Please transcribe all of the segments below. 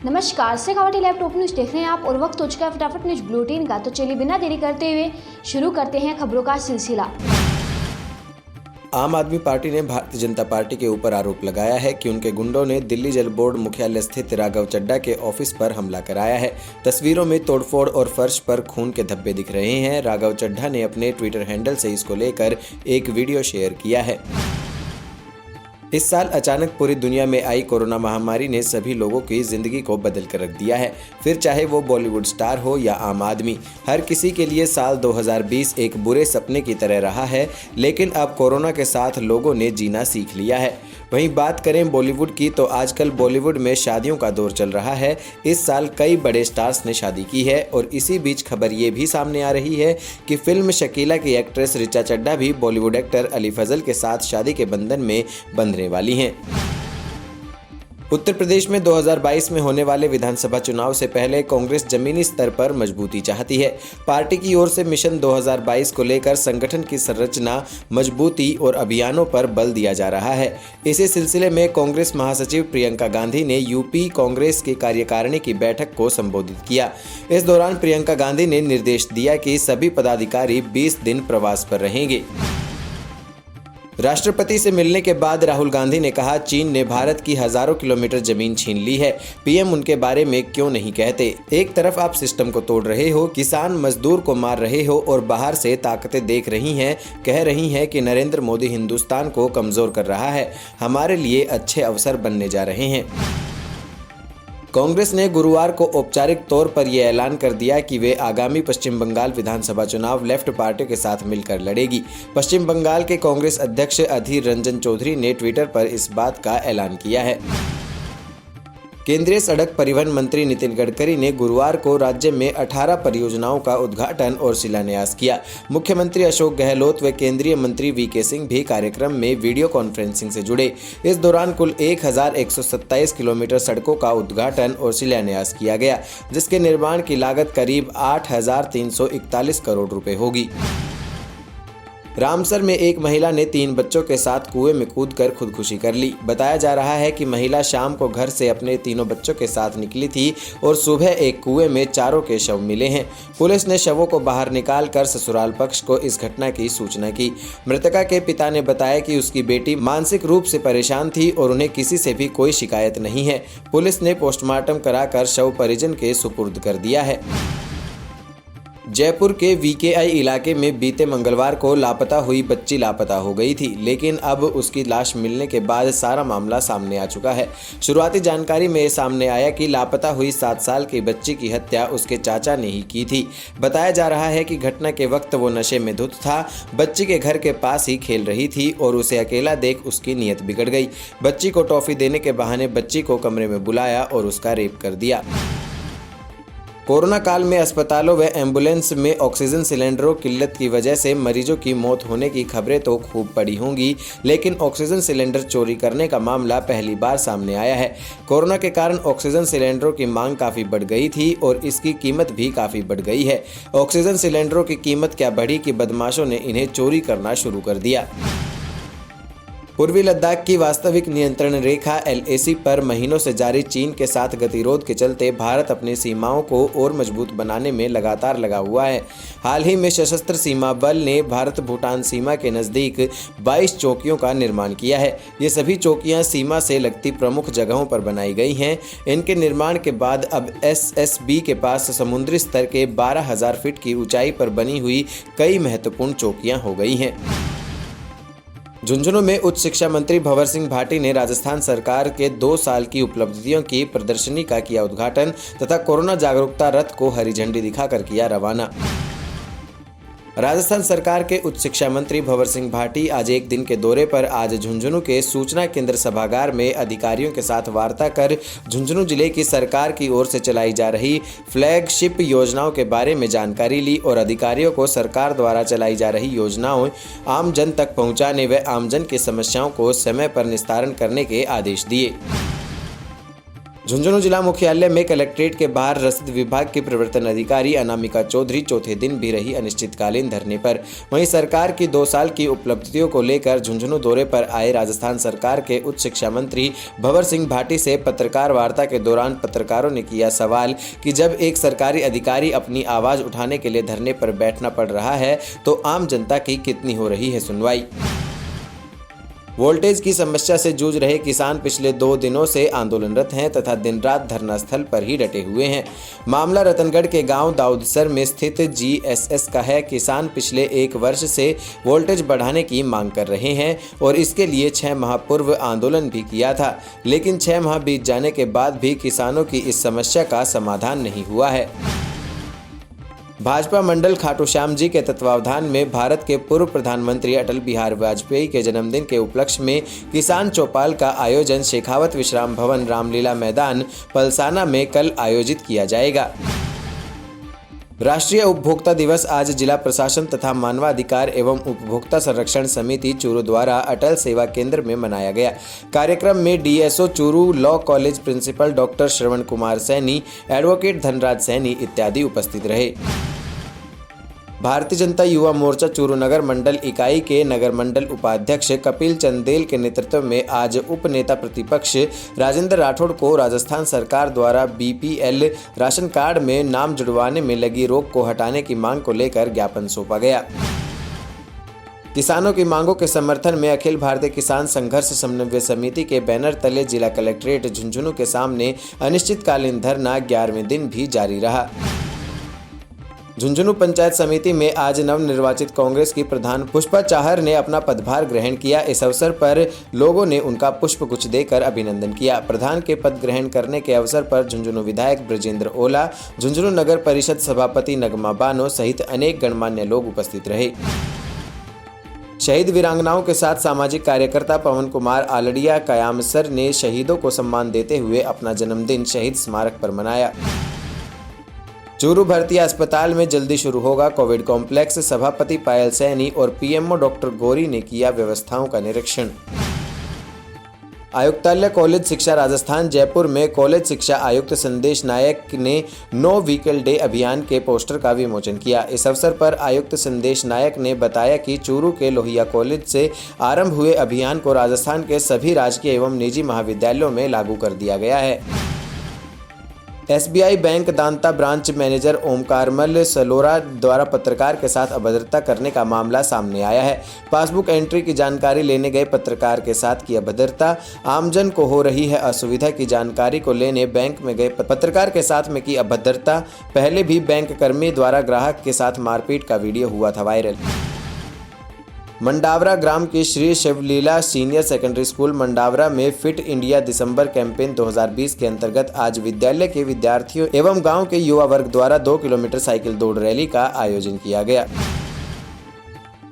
नमस्कार, Shekhawati laptop news देख रहे हैं आप और वक्त हो चुका है फटाफट न्यूज बुलेटिन का। तो चलिए बिना देरी करते हुए शुरू करते हैं खबरों का सिलसिला। आम आदमी पार्टी ने भारतीय जनता पार्टी के ऊपर आरोप लगाया है कि उनके गुंडों ने दिल्ली जल बोर्ड मुख्यालय स्थित राघव चड्ढा के ऑफिस पर हमला कराया है। तस्वीरों में तोड़फोड़ और फर्श पर खून के धब्बे दिख रहे हैं। राघव चड्ढा ने अपने ट्विटर हैंडल से इसको लेकर एक वीडियो शेयर किया है। इस साल अचानक पूरी दुनिया में आई कोरोना महामारी ने सभी लोगों की जिंदगी को बदल कर रख दिया है। फिर चाहे वो बॉलीवुड स्टार हो या आम आदमी, हर किसी के लिए साल 2020 एक बुरे सपने की तरह रहा है। लेकिन अब कोरोना के साथ लोगों ने जीना सीख लिया है। वहीं बात करें बॉलीवुड की तो आजकल बॉलीवुड में शादियों का दौर चल रहा है। इस साल कई बड़े स्टार्स ने शादी की है और इसी बीच खबर ये भी सामने आ रही है कि फिल्म शकीला की एक्ट्रेस ऋचा चड्ढा भी बॉलीवुड एक्टर अली फजल के साथ शादी के बंधन में बंधने वाली हैं। उत्तर प्रदेश में 2022 में होने वाले विधानसभा चुनाव से पहले कांग्रेस जमीनी स्तर पर मजबूती चाहती है। पार्टी की ओर से मिशन 2022 को लेकर संगठन की संरचना, मजबूती और अभियानों पर बल दिया जा रहा है। इसी सिलसिले में कांग्रेस महासचिव प्रियंका गांधी ने यूपी कांग्रेस की कार्यकारिणी की बैठक को संबोधित किया। इस दौरान प्रियंका गांधी ने निर्देश दिया कि सभी पदाधिकारी 20 दिन प्रवास पर रहेंगे। राष्ट्रपति से मिलने के बाद राहुल गांधी ने कहा, चीन ने भारत की हजारों किलोमीटर जमीन छीन ली है। पीएम उनके बारे में क्यों नहीं कहते? एक तरफ आप सिस्टम को तोड़ रहे हो, किसान मजदूर को मार रहे हो और बाहर से ताकतें देख रही हैं, कह रही हैं कि नरेंद्र मोदी हिंदुस्तान को कमजोर कर रहा है। हमारे लिए अच्छे अवसर बनने जा रहे हैं। कांग्रेस ने गुरुवार को औपचारिक तौर पर यह ऐलान कर दिया कि वे आगामी पश्चिम बंगाल विधानसभा चुनाव लेफ्ट पार्टी के साथ मिलकर लड़ेगी। पश्चिम बंगाल के कांग्रेस अध्यक्ष अधीर रंजन चौधरी ने ट्विटर पर इस बात का ऐलान किया है। केंद्रीय सड़क परिवहन मंत्री नितिन गडकरी ने गुरुवार को राज्य में 18 परियोजनाओं का उद्घाटन और शिलान्यास किया। मुख्यमंत्री अशोक गहलोत व केंद्रीय मंत्री वीके सिंह भी कार्यक्रम में वीडियो कॉन्फ्रेंसिंग से जुड़े। इस दौरान कुल 1127 किलोमीटर सड़कों का उद्घाटन और शिलान्यास किया गया, जिसके निर्माण की लागत करीब 8,341 करोड़ रुपए होगी। रामसर में एक महिला ने 3 बच्चों के साथ कुएं में कूदकर खुदकुशी कर ली। बताया जा रहा है कि महिला शाम को घर से अपने 3 बच्चों के साथ निकली थी और सुबह एक कुएं में चारों के शव मिले हैं। पुलिस ने शवों को बाहर निकालकर ससुराल पक्ष को इस घटना की सूचना की। मृतका के पिता ने बताया कि उसकी बेटी मानसिक रूप से परेशान थी और उन्हें किसी से भी कोई शिकायत नहीं है। पुलिस ने पोस्टमार्टम कराकर शव परिजन के सुपुर्द कर दिया है। जयपुर के वीकेआई इलाके में बीते मंगलवार को लापता हुई बच्ची लापता हो गई थी, लेकिन अब उसकी लाश मिलने के बाद सारा मामला सामने आ चुका है। शुरुआती जानकारी में सामने आया कि लापता हुई 7 साल की बच्ची की हत्या उसके चाचा ने ही की थी। बताया जा रहा है कि घटना के वक्त वो नशे में धुत था। बच्ची के घर के पास ही खेल रही थी और उसे अकेला देख उसकी नीयत बिगड़ गई। बच्ची को टॉफी देने के बहाने बच्ची को कमरे में बुलाया और उसका रेप कर दिया। कोरोना काल में अस्पतालों व एम्बुलेंस में ऑक्सीजन सिलेंडरों की किल्लत की वजह से मरीजों की मौत होने की खबरें तो खूब पड़ी होंगी, लेकिन ऑक्सीजन सिलेंडर चोरी करने का मामला पहली बार सामने आया है। कोरोना के कारण ऑक्सीजन सिलेंडरों की मांग काफ़ी बढ़ गई थी और इसकी कीमत भी काफ़ी बढ़ गई है। ऑक्सीजन सिलेंडरों की कीमत क्या बढ़ी कि बदमाशों ने इन्हें चोरी करना शुरू कर दिया। पूर्वी लद्दाख की वास्तविक नियंत्रण रेखा LAC पर महीनों से जारी चीन के साथ गतिरोध के चलते भारत अपनी सीमाओं को और मजबूत बनाने में लगातार लगा हुआ है। हाल ही में सशस्त्र सीमा बल ने भारत भूटान सीमा के नज़दीक 22 चौकियों का निर्माण किया है। ये सभी चौकियां सीमा से लगती प्रमुख जगहों पर बनाई गई हैं। इनके निर्माण के बाद अब SSB के पास समुद्री स्तर के 12,000 फीट की ऊंचाई पर बनी हुई कई महत्वपूर्ण चौकियां हो गई हैं। झुंझुनू में उच्च शिक्षा मंत्री भंवर सिंह भाटी ने राजस्थान सरकार के 2 साल की उपलब्धियों की प्रदर्शनी का किया उद्घाटन तथा कोरोना जागरूकता रथ को हरी झंडी दिखाकर किया रवाना। राजस्थान सरकार के उच्च शिक्षा मंत्री भंवर सिंह भाटी आज एक दिन के दौरे पर आज झुंझुनू के सूचना केंद्र सभागार में अधिकारियों के साथ वार्ता कर झुंझुनू जिले की सरकार की ओर से चलाई जा रही फ्लैगशिप योजनाओं के बारे में जानकारी ली और अधिकारियों को सरकार द्वारा चलाई जा रही योजनाओं आम जन तक पहुंचाने व आमजन की समस्याओं को समय पर निस्तारण करने के आदेश दिए। झुंझुनू जिला मुख्यालय में कलेक्ट्रेट के बाहर रसद विभाग की प्रवर्तन अधिकारी अनामिका चौधरी चौथे दिन भी रही अनिश्चितकालीन धरने पर। वहीं सरकार की 2 साल की उपलब्धियों को लेकर झुंझुनू दौरे पर आए राजस्थान सरकार के उच्च शिक्षा मंत्री भंवर सिंह भाटी से पत्रकार वार्ता के दौरान पत्रकारों ने किया सवाल कि जब एक सरकारी अधिकारी अपनी आवाज उठाने के लिए धरने पर बैठना पड़ रहा है तो आम जनता की कितनी हो रही है सुनवाई। वोल्टेज की समस्या से जूझ रहे किसान पिछले 2 दिनों से आंदोलनरत हैं तथा दिन रात धरना स्थल पर ही डटे हुए हैं। मामला रतनगढ़ के गांव दाऊदसर में स्थित GSS का है। किसान पिछले 1 वर्ष से वोल्टेज बढ़ाने की मांग कर रहे हैं और इसके लिए 6 माह पूर्व आंदोलन भी किया था, लेकिन 6 माह बीत जाने के बाद भी किसानों की इस समस्या का समाधान नहीं हुआ है। भाजपा मंडल खाटू श्याम जी के तत्वावधान में भारत के पूर्व प्रधानमंत्री अटल बिहारी वाजपेयी के जन्मदिन के उपलक्ष्य में किसान चौपाल का आयोजन शेखावत विश्राम भवन रामलीला मैदान पलसाना में कल आयोजित किया जाएगा। राष्ट्रीय उपभोक्ता दिवस आज जिला प्रशासन तथा मानवाधिकार एवं उपभोक्ता संरक्षण समिति चूरू द्वारा अटल सेवा केंद्र में मनाया गया। कार्यक्रम में DSO Churu, law college principal doctor Shravan Kumar Saini, advocate Dhanraj Saini इत्यादि उपस्थित रहे। भारतीय जनता युवा मोर्चा चूरू नगर मंडल इकाई के नगर मंडल उपाध्यक्ष कपिल चंदेल के नेतृत्व में आज उप नेता प्रतिपक्ष राजेंद्र राठौड़ को राजस्थान सरकार द्वारा BPL राशन कार्ड में नाम जुड़वाने में लगी रोक को हटाने की मांग को लेकर ज्ञापन सौंपा गया। किसानों की मांगों के समर्थन में अखिल भारतीय किसान संघर्ष समन्वय समिति के बैनर तले जिला कलेक्ट्रेट झुंझुनू के सामने अनिश्चितकालीन धरना 11वें दिन भी जारी रहा। झुंझुनू पंचायत समिति में आज नवनिर्वाचित कांग्रेस की प्रधान पुष्पा चाहर ने अपना पदभार ग्रहण किया। इस अवसर पर लोगों ने उनका पुष्पगुच्छ देकर अभिनंदन किया। प्रधान के पद ग्रहण करने के अवसर पर झुंझुनू विधायक ब्रजेंद्र ओला, झुंझुनू नगर परिषद सभापति नगमा बानो सहित अनेक गणमान्य लोग उपस्थित रहे। शहीद वीरांगनाओं के साथ सामाजिक कार्यकर्ता पवन कुमार आलड़िया कयामसर ने शहीदों को सम्मान देते हुए अपना जन्मदिन शहीद स्मारक पर मनाया। चूरू भर्ती अस्पताल में जल्दी शुरू होगा कोविड कॉम्प्लेक्स। सभापति पायल सैनी और PMO डॉक्टर गौरी ने किया व्यवस्थाओं का निरीक्षण। आयुक्तालय कॉलेज शिक्षा राजस्थान जयपुर में कॉलेज शिक्षा आयुक्त संदेश नायक ने नो व्हीकल डे अभियान के पोस्टर का विमोचन किया। इस अवसर पर आयुक्त संदेश नायक ने बताया कि चूरू के लोहिया कॉलेज से आरंभ हुए अभियान को राजस्थान के सभी राजकीय एवं निजी महाविद्यालयों में लागू कर दिया गया है। SBI बैंक दांता ब्रांच मैनेजर ओमकारमल सलोरा द्वारा पत्रकार के साथ अभद्रता करने का मामला सामने आया है। पासबुक एंट्री की जानकारी लेने गए पत्रकार के साथ की अभद्रता, आमजन को हो रही है असुविधा की जानकारी को लेने बैंक में गए पत्रकार के साथ में की अभद्रता। पहले भी बैंक कर्मी द्वारा ग्राहक के साथ मारपीट का वीडियो हुआ था वायरल। मंडावरा ग्राम की श्री शिवलीला सीनियर सेकेंडरी स्कूल मंडावरा में फिट इंडिया दिसंबर कैंपेन 2020 के अंतर्गत आज विद्यालय के विद्यार्थियों एवं गांव के युवा वर्ग द्वारा 2 किलोमीटर साइकिल दौड़ रैली का आयोजन किया गया।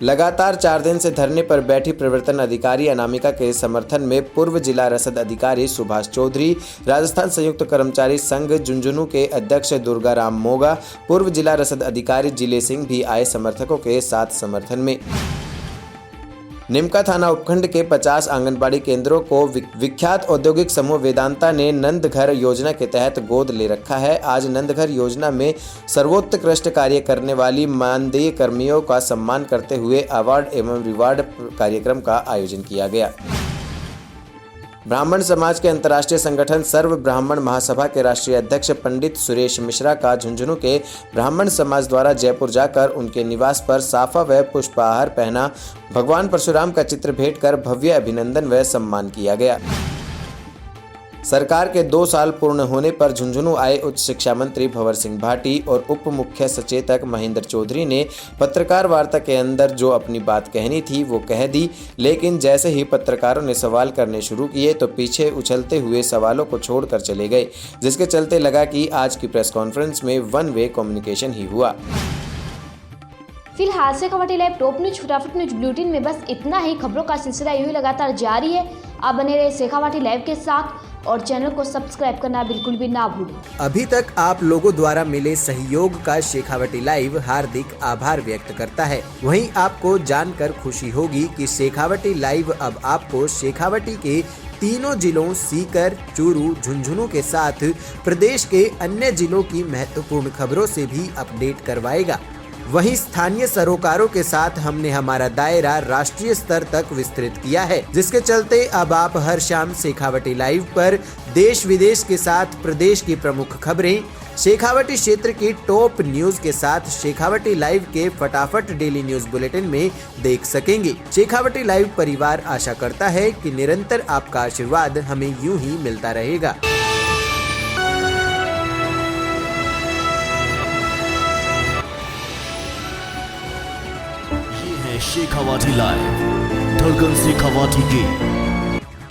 लगातार 4 दिन से धरने पर बैठी प्रवर्तन अधिकारी अनामिका के समर्थन में पूर्व जिला रसद अधिकारी सुभाष चौधरी, राजस्थान संयुक्त कर्मचारी संघ झुंझुनू के अध्यक्ष दुर्गा राम मोगा, पूर्व जिला रसद अधिकारी जिले सिंह भी आए समर्थकों के साथ समर्थन में। निमका थाना उपखंड के 50 आंगनबाड़ी केंद्रों को विख्यात औद्योगिक समूह वेदांता ने नंदघर योजना के तहत गोद ले रखा है। आज नंदघर योजना में सर्वोत्कृष्ट कार्य करने वाली मानदेय कर्मियों का सम्मान करते हुए अवार्ड एवं रिवार्ड कार्यक्रम का आयोजन किया गया। ब्राह्मण समाज के अंतर्राष्ट्रीय संगठन सर्व ब्राह्मण महासभा के राष्ट्रीय अध्यक्ष पंडित सुरेश मिश्रा का झुंझुनू के ब्राह्मण समाज द्वारा जयपुर जाकर उनके निवास पर साफा व पुष्पहार पहना, भगवान परशुराम का चित्र भेंट कर भव्य अभिनंदन व सम्मान किया गया। सरकार के 2 साल पूर्ण होने पर झुंझुनू आए उच्च शिक्षा मंत्री भंवर सिंह भाटी और उप मुख्य सचेतक महेंद्र चौधरी ने पत्रकार वार्ता के अंदर जो अपनी बात कहनी थी वो कह दी, लेकिन जैसे ही पत्रकारों ने सवाल करने शुरू किए तो पीछे उछलते हुए सवालों को छोड़कर चले गए, जिसके चलते लगा कि आज की प्रेस कॉन्फ्रेंस में वन वे कम्युनिकेशन ही हुआ। फिलहाल से खबर लाइव टॉप न्यूज फटाफट न्यूज बुलेटिन में बस इतना ही। खबरों का सिलसिला यूं ही लगातार जारी है। आप बने रहे शेखावाटी लाइव के साथ और चैनल को सब्सक्राइब करना बिल्कुल भी ना भूलें। अभी तक आप लोगों द्वारा मिले सहयोग का शेखावाटी लाइव हार्दिक आभार व्यक्त करता है। वहीं आपको जानकर खुशी होगी कि शेखावाटी लाइव अब आपको शेखावाटी के तीनों जिलों सीकर, चूरू, झुंझुनू के साथ प्रदेश के अन्य जिलों की महत्वपूर्ण खबरों से भी अपडेट करवाएगा। वहीं स्थानीय सरोकारों के साथ हमने हमारा दायरा राष्ट्रीय स्तर तक विस्तृत किया है, जिसके चलते अब आप हर शाम शेखावटी लाइव पर देश विदेश के साथ प्रदेश की प्रमुख खबरें, शेखावटी क्षेत्र की टॉप न्यूज के साथ शेखावटी लाइव के फटाफट डेली न्यूज बुलेटिन में देख सकेंगे। शेखावटी लाइव परिवार आशा करता है कि निरंतर आपका आशीर्वाद हमें यूं ही मिलता रहेगा। शेखावाटी लाइव, धड़कन शेखावाटी की